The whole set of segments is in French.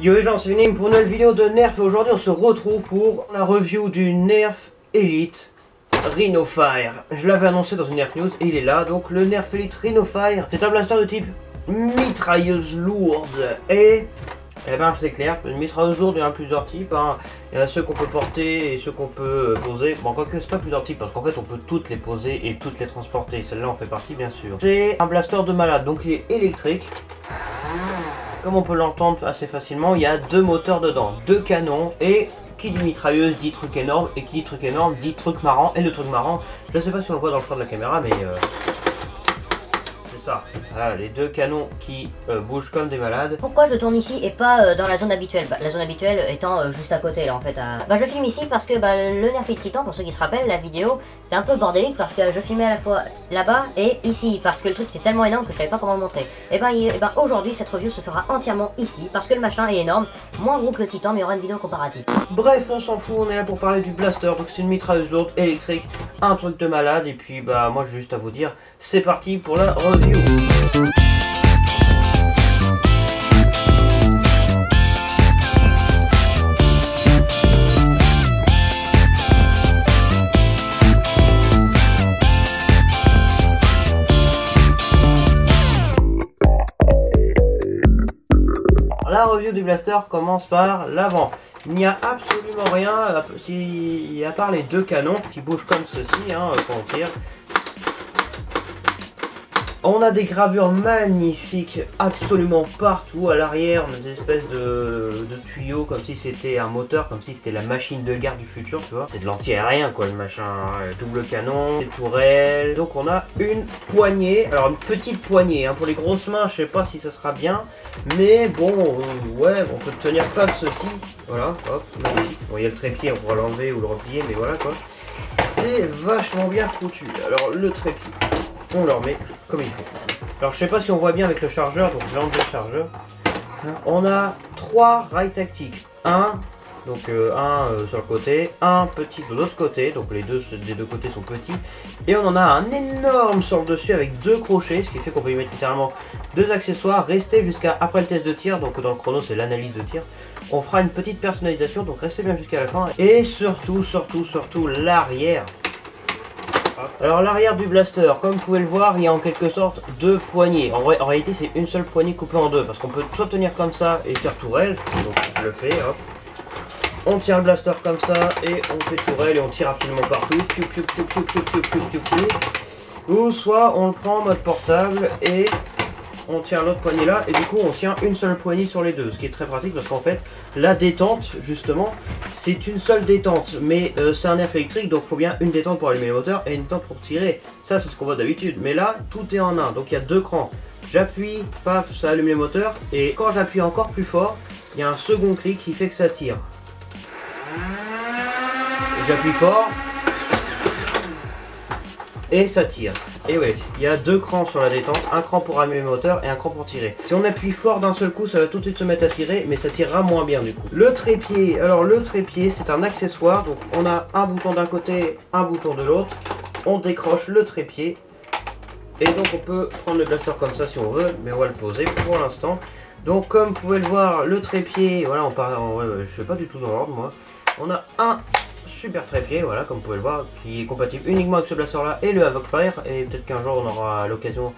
Yo les gens, c'est Vinim pour une nouvelle vidéo de Nerf et aujourd'hui on se retrouve pour la review du Nerf Elite Rhinofire. Je l'avais annoncé dans une Nerf News et il est là, donc le Nerf Elite Rhinofire. C'est un blaster de type mitrailleuse lourde et ben c'est clair, une mitrailleuse lourde il y en a plusieurs types, hein. Il y en a ceux qu'on peut porter et ceux qu'on peut poser. Bon, quoique c'est pas plusieurs types parce qu'en fait on peut toutes les poser et toutes les transporter, celle-là en fait partie bien sûr. C'est un blaster de malade, donc il est électrique. Comme on peut l'entendre assez facilement, il y a deux moteurs dedans, deux canons, et qui dit mitrailleuse dit truc énorme, et qui dit truc énorme dit truc marrant. Et le truc marrant, je ne sais pas si on le voit dans le champ de la caméra, mais c'est ça. Voilà, les deux canons qui bougent comme des malades. Pourquoi je tourne ici et pas dans la zone habituelle? La zone habituelle étant juste à côté là en fait. Je filme ici parce que le Nerf Elite Titan, pour ceux qui se rappellent, la vidéo c'est un peu bordélique parce que je filmais à la fois là-bas et ici parce que le truc était tellement énorme que je savais pas comment le montrer. Et aujourd'hui cette review se fera entièrement ici parce que le machin est énorme, moins gros que le Titan, mais il y aura une vidéo comparative. Bref, on s'en fout, on est là pour parler du blaster. Donc c'est une mitrailleuse lourde électrique, un truc de malade. Et puis moi j'ai juste à vous dire, c'est parti pour la review. La review du blaster commence par l'avant. Il n'y a absolument rien à part les deux canons qui bougent comme ceci, hein, quand on tire. On a des gravures magnifiques absolument partout. À l'arrière, on a des espèces de tuyaux comme si c'était un moteur, comme si c'était la machine de guerre du futur, tu vois. C'est de l'anti-aérien quoi, le machin. Double canon, des tourelles. Donc on a une poignée, alors une petite poignée, hein. Pour les grosses mains, je sais pas si ça sera bien. Mais bon, ouais, on peut le tenir comme ceci. Voilà, hop, magnifique. Bon, il y a le trépied, on pourra l'enlever ou le replier, mais voilà quoi. C'est vachement bien foutu. Alors le trépied, on le remet comme il faut. Alors je sais pas si on voit bien avec le chargeur, donc je vais enlever le chargeur. On a trois rails tactiques. Un sur le côté, un petit de l'autre côté, donc les deux des deux côtés sont petits. Et on en a un énorme sur le dessus avec deux crochets, ce qui fait qu'on peut y mettre littéralement deux accessoires. Restez jusqu'à après le test de tir, donc dans le chrono c'est l'analyse de tir. On fera une petite personnalisation, donc restez bien jusqu'à la fin. Et surtout l'arrière. Alors l'arrière du blaster, comme vous pouvez le voir, il y a en quelque sorte deux poignées. En réalité c'est une seule poignée coupée en deux, parce qu'on peut soit tenir comme ça et faire tourelle, donc je le fais, hop. On tient le blaster comme ça et on fait tourelle et on tire absolument partout. Ou soit on le prend en mode portable et on tient l'autre poignée là et du coup on tient une seule poignée sur les deux, ce qui est très pratique parce qu'en fait la détente justement c'est une seule détente, mais c'est un Nerf électrique donc il faut bien une détente pour allumer le moteur et une détente pour tirer. Ça c'est ce qu'on voit d'habitude, mais là tout est en un, donc il y a deux crans. J'appuie, paf, ça allume les moteurs et quand j'appuie encore plus fort il y a un second clic qui fait que ça tire. J'appuie fort et ça tire. Et ouais, il y a deux crans sur la détente, un cran pour allumer le moteur et un cran pour tirer. Si on appuie fort d'un seul coup, ça va tout de suite se mettre à tirer, mais ça tirera moins bien du coup. Le trépied, alors le trépied c'est un accessoire, donc on a un bouton d'un côté, un bouton de l'autre. On décroche le trépied et donc on peut prendre le blaster comme ça si on veut, mais on va le poser pour l'instant. Donc comme vous pouvez le voir, le trépied, voilà, je fais pas du tout dans l'ordre moi. On a un super trépied, voilà, comme vous pouvez le voir, qui est compatible uniquement avec ce blaster là et le Havoc-Fire, et peut-être qu'un jour on aura l'occasion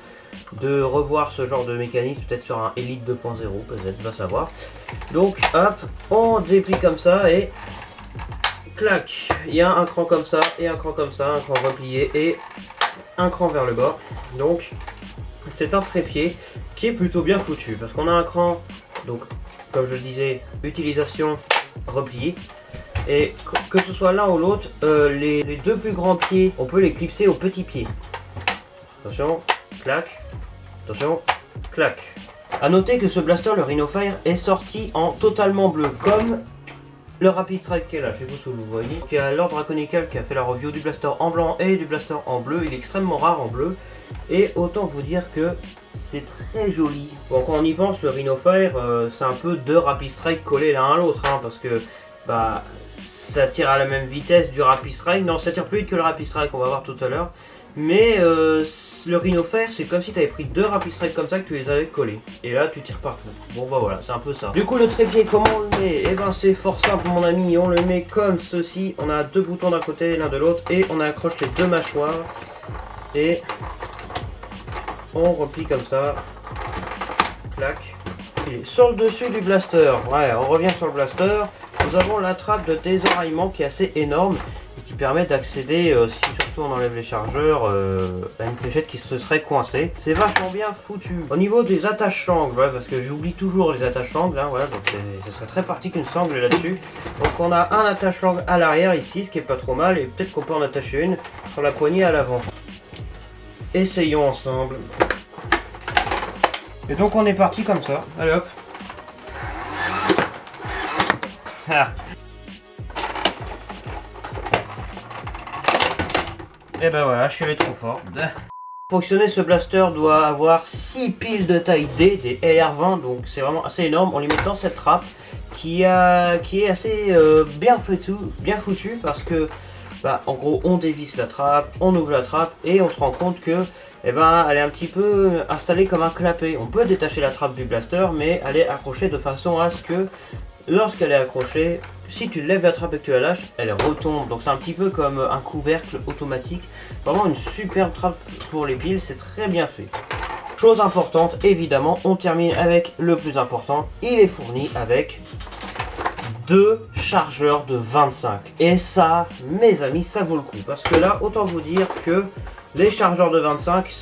de revoir ce genre de mécanisme, peut-être sur un Elite 2.0, peut-être, va savoir. Donc hop, on déplie comme ça et clac, il y a un cran comme ça et un cran comme ça, un cran replié et un cran vers le bas. Donc c'est un trépied qui est plutôt bien foutu parce qu'on a un cran, donc comme je le disais, utilisation replié. Et que ce soit l'un ou l'autre, les deux plus grands pieds, on peut les clipser au petit pied. Attention, clac, attention, clac. A noter que ce blaster, le Rhinofire, est sorti en totalement bleu, comme le Rapid Strike qui est là, je sais pas si vous le voyez. Il y a Lord Draconical qui a fait la review du blaster en blanc et du blaster en bleu, il est extrêmement rare en bleu. Et autant vous dire que c'est très joli. Bon, quand on y pense, le Rhinofire, c'est un peu deux Rapid Strike collés l'un à l'autre, hein, parce que ça tire à la même vitesse du Rapid Strike. Non, ça tire plus vite que le Rapid Strike, on va voir tout à l'heure. Mais le Rhino-Fire, c'est comme si tu avais pris 2 Rapid Strike comme ça, que tu les avais collés. Et là, tu tires partout. Bon bah voilà, c'est un peu ça. Du coup, le trépied, comment on le met? Eh ben, c'est fort simple, mon ami. On le met comme ceci. On a 2 boutons d'un côté, l'un de l'autre. Et on accroche les 2 mâchoires. Et on replie comme ça. Clac. Et sur le dessus du blaster, ouais, on revient sur le blaster. Nous avons la trappe de déséraillement qui est assez énorme et qui permet d'accéder, si surtout on enlève les chargeurs, à une fléchette qui se serait coincée. C'est vachement bien foutu. Au niveau des attaches sangles, ouais, parce que j'oublie toujours les attaches sangles, hein, voilà, donc ce serait très pratique une sangle là-dessus. Donc on a un attache sangle à l'arrière ici, ce qui est pas trop mal, et peut-être qu'on peut en attacher une sur la poignée à l'avant. Essayons ensemble. Et donc on est parti comme ça. Allez hop. Ah. Et ben voilà, je suis allé trop fort. Pour fonctionner, ce blaster doit avoir 6 piles de taille D, des LR20, donc c'est vraiment assez énorme. On lui met dans cette trappe qui est assez bien foutu parce que bah, en gros on dévisse la trappe, on ouvre la trappe et on se rend compte que eh ben, elle est un petit peu installée comme un clapet. On peut détacher la trappe du blaster, mais elle est accrochée de façon à ce que lorsqu'elle est accrochée, si tu lèves la trappe et que tu la lâches, elle retombe. Donc c'est un petit peu comme un couvercle automatique. Vraiment une superbe trappe pour les piles, c'est très bien fait. Chose importante, évidemment, on termine avec le plus important. Il est fourni avec 2 chargeurs de 25. Et ça, mes amis, ça vaut le coup. Parce que là, autant vous dire que les chargeurs de 25,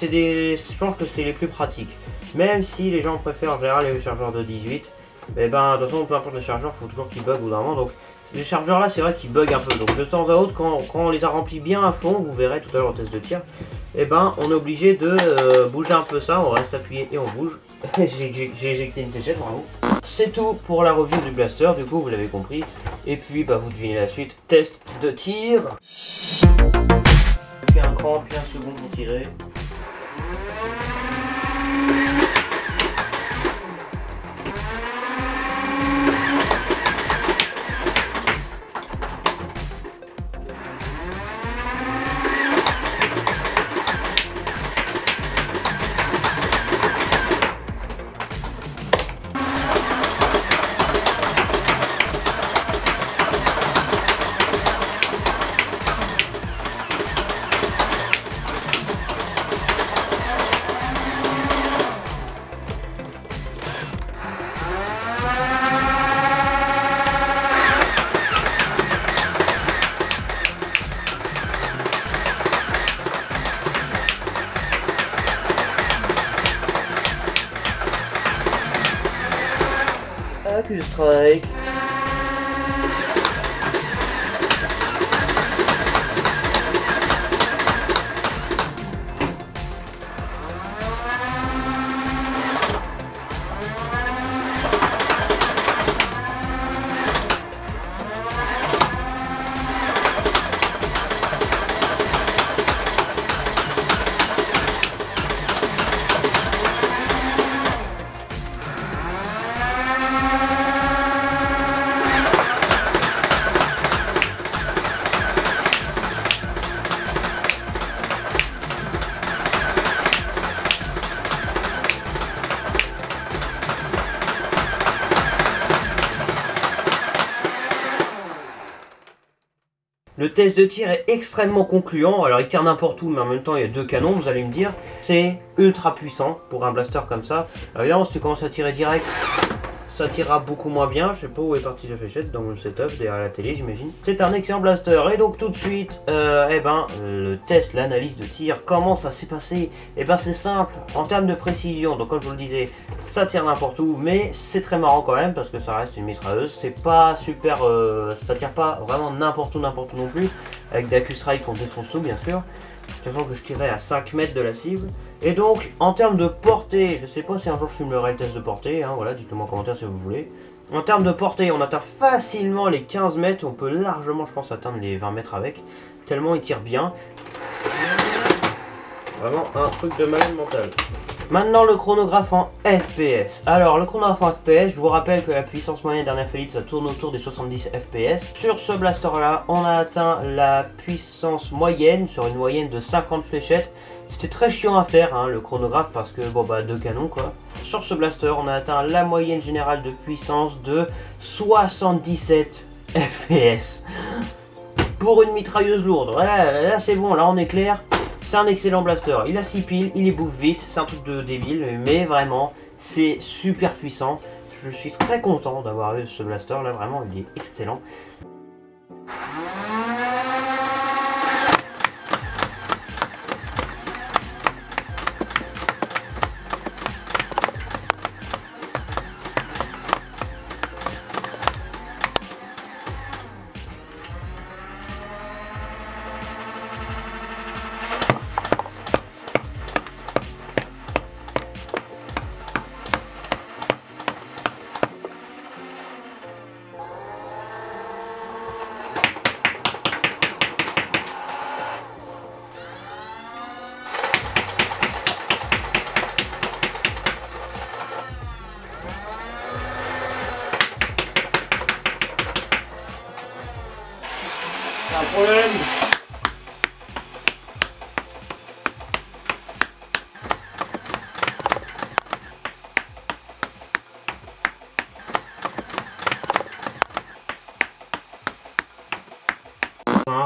je pense que c'est les plus pratiques. Même si les gens préfèrent en général les chargeurs de 18. Et ben, de toute façon, peu importe le chargeur, il faut toujours qu'ils bug au bout d'un moment. Donc, les chargeurs là, c'est vrai qu'ils bug un peu. Donc, de temps à autre, quand on les a remplis bien à fond, vous verrez tout à l'heure au test de tir, et ben, on est obligé de bouger un peu ça. On reste appuyé et on bouge. J'ai éjecté une fléchette, bravo. C'est tout pour la review du blaster, du coup, vous l'avez compris. Et puis, bah, vous devinez la suite. Test de tir. Puis un cran, puis un second pour tirer. Strike. Le test de tir est extrêmement concluant. Alors il tire n'importe où, mais en même temps il y a 2 canons, vous allez me dire. C'est ultra puissant pour un blaster comme ça. Alors évidemment, si tu commences à tirer direct, ça tirera beaucoup moins bien. Je sais pas où est partie la fléchette, dans le setup, derrière la télé j'imagine. C'est un excellent blaster. Et donc tout de suite, le test, l'analyse de tir, comment ça s'est passé? Et ben c'est simple, en termes de précision. Donc comme je vous le disais, ça tire n'importe où, mais c'est très marrant quand même, parce que ça reste une mitrailleuse. C'est pas super, ça tire pas vraiment n'importe où non plus, avec des Accu-Strike qu'on défonce tout bien sûr. Sachant que je tirais à 5 mètres de la cible. Et donc, en termes de portée, je sais pas si un jour je filmerai le test de portée, hein, voilà, dites-le moi en commentaire si vous voulez. En termes de portée, on atteint facilement les 15 mètres, on peut largement, je pense, atteindre les 20 mètres avec, tellement il tire bien. Vraiment un truc de malade mental. Maintenant le chronographe en FPS. Alors le chronographe en FPS, je vous rappelle que la puissance moyenne d'un Elite ça tourne autour des 70 FPS. Sur ce blaster là, on a atteint la puissance moyenne sur une moyenne de 50 fléchettes, C'était très chiant à faire hein, le chronographe parce que bon bah 2 canons quoi. Sur ce blaster on a atteint la moyenne générale de puissance de 77 FPS. Pour une mitrailleuse lourde, voilà, là c'est bon, là on est clair. C'est un excellent blaster, il a 6 piles, il les bouffe vite, c'est un truc de débile, mais vraiment c'est super puissant. Je suis très content d'avoir eu ce blaster là, vraiment il est excellent. Pas de problème.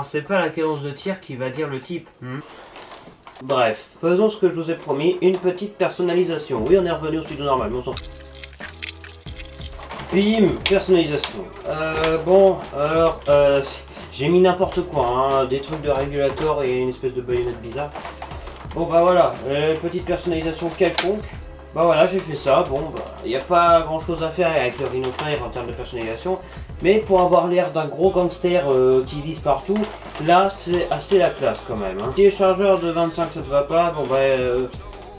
C'est pas la cadence de tir qui va dire le type. Bref, faisons ce que je vous ai promis, une petite personnalisation. Oui, on est revenu au studio normal, mais on s'en fout. Bim, personnalisation. Bon, alors, j'ai mis n'importe quoi, hein, des trucs de régulateur et une espèce de baïonnette bizarre. Bon bah voilà, petite personnalisation quelconque. Bah voilà, j'ai fait ça. Bon, bah, il n'y a pas grand chose à faire avec le Rhino Fire en termes de personnalisation. Mais pour avoir l'air d'un gros gangster qui vise partout, là c'est assez la classe quand même. Hein. Si le chargeur de 25 ça ne va pas, bon bah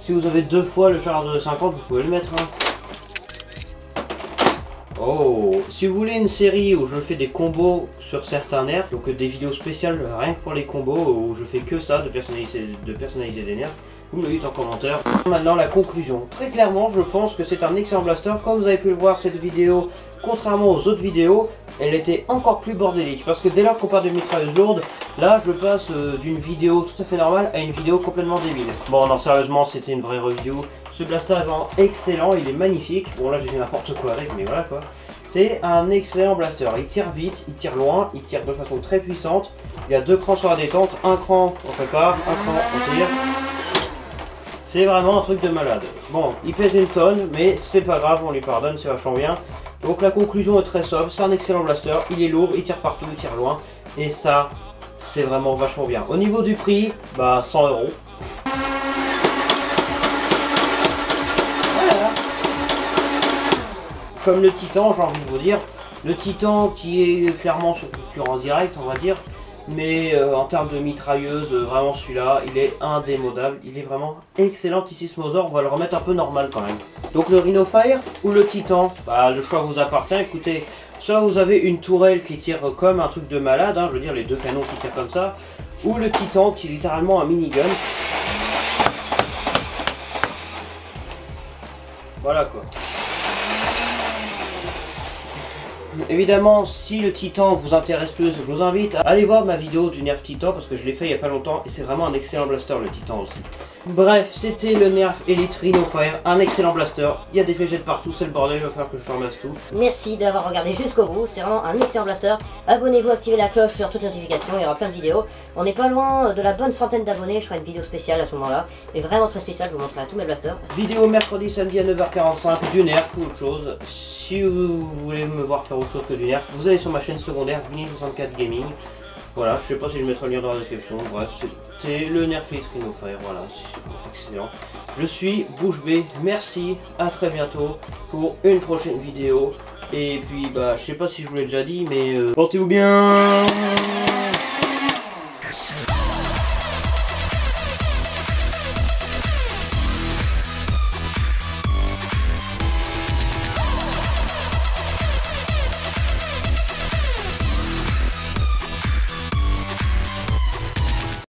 si vous avez 2 fois le chargeur de 50, vous pouvez le mettre. Hein. Oh, si vous voulez une série où je fais des combos sur certains nerfs, donc des vidéos spéciales rien que pour les combos, où je fais que ça, de personnaliser des nerfs, vous me le dites en commentaire. Maintenant la conclusion. Très clairement, je pense que c'est un excellent blaster. Comme vous avez pu le voir, cette vidéo, contrairement aux autres vidéos, elle était encore plus bordélique. Parce que dès lors qu'on parle de mitrailleuse lourde, là je passe d'une vidéo tout à fait normale à une vidéo complètement débile. Bon non, sérieusement, c'était une vraie review. Ce blaster est vraiment excellent, il est magnifique. Bon là j'ai fait n'importe quoi avec, mais voilà quoi. C'est un excellent blaster. Il tire vite, il tire loin, il tire de façon très puissante. Il y a 2 crans sur la détente, un cran on prépare, un cran on tire. C'est vraiment un truc de malade. Bon, il pèse 1 tonne, mais c'est pas grave, on lui pardonne, c'est vachement bien. Donc la conclusion est très sobre, c'est un excellent blaster, il est lourd, il tire partout, il tire loin. Et ça, c'est vraiment vachement bien. Au niveau du prix, bah 100 €. Voilà. Comme le Titan, j'ai envie de vous dire. Le Titan qui est clairement sur concurrence directe, on va dire. Mais en termes de mitrailleuse, vraiment celui-là, il est indémodable. Il est vraiment excellent ici ce Motor. On va le remettre un peu normal quand même. Donc le Rhino Fire ou le Titan, bah, le choix vous appartient. Écoutez, soit vous avez une tourelle qui tire comme un truc de malade, hein, je veux dire les 2 canons qui tirent comme ça, ou le Titan qui est littéralement un minigun. Voilà quoi. Évidemment, si le Titan vous intéresse plus, je vous invite à aller voir ma vidéo du Nerf Titan parce que je l'ai fait il n'y a pas longtemps et c'est vraiment un excellent blaster le Titan aussi. Bref, c'était le Nerf Elite Rhino Fire, un excellent blaster. Il y a des végètes partout, c'est le bordel, il va falloir que je ramasse tout. Merci d'avoir regardé jusqu'au bout, c'est vraiment un excellent blaster. Abonnez-vous, activez la cloche sur toutes les notifications, il y aura plein de vidéos. On n'est pas loin de la bonne centaine d'abonnés, je ferai une vidéo spéciale à ce moment-là. Mais vraiment très spéciale, je vous montrerai tous mes blasters. Vidéo mercredi, samedi à 9h45, du Nerf ou autre chose. Si vous voulez me voir faire autre chose que du Nerf, vous allez sur ma chaîne secondaire, Vinny64 Gaming. Voilà, je sais pas si je mettrai le lien dans la description. Bref, c'était le Nerf Elite Rhino Fire. Voilà, c'est excellent. Je suis Bouche B. Merci, à très bientôt pour une prochaine vidéo. Et puis, bah, je sais pas si je vous l'ai déjà dit, mais portez-vous bien.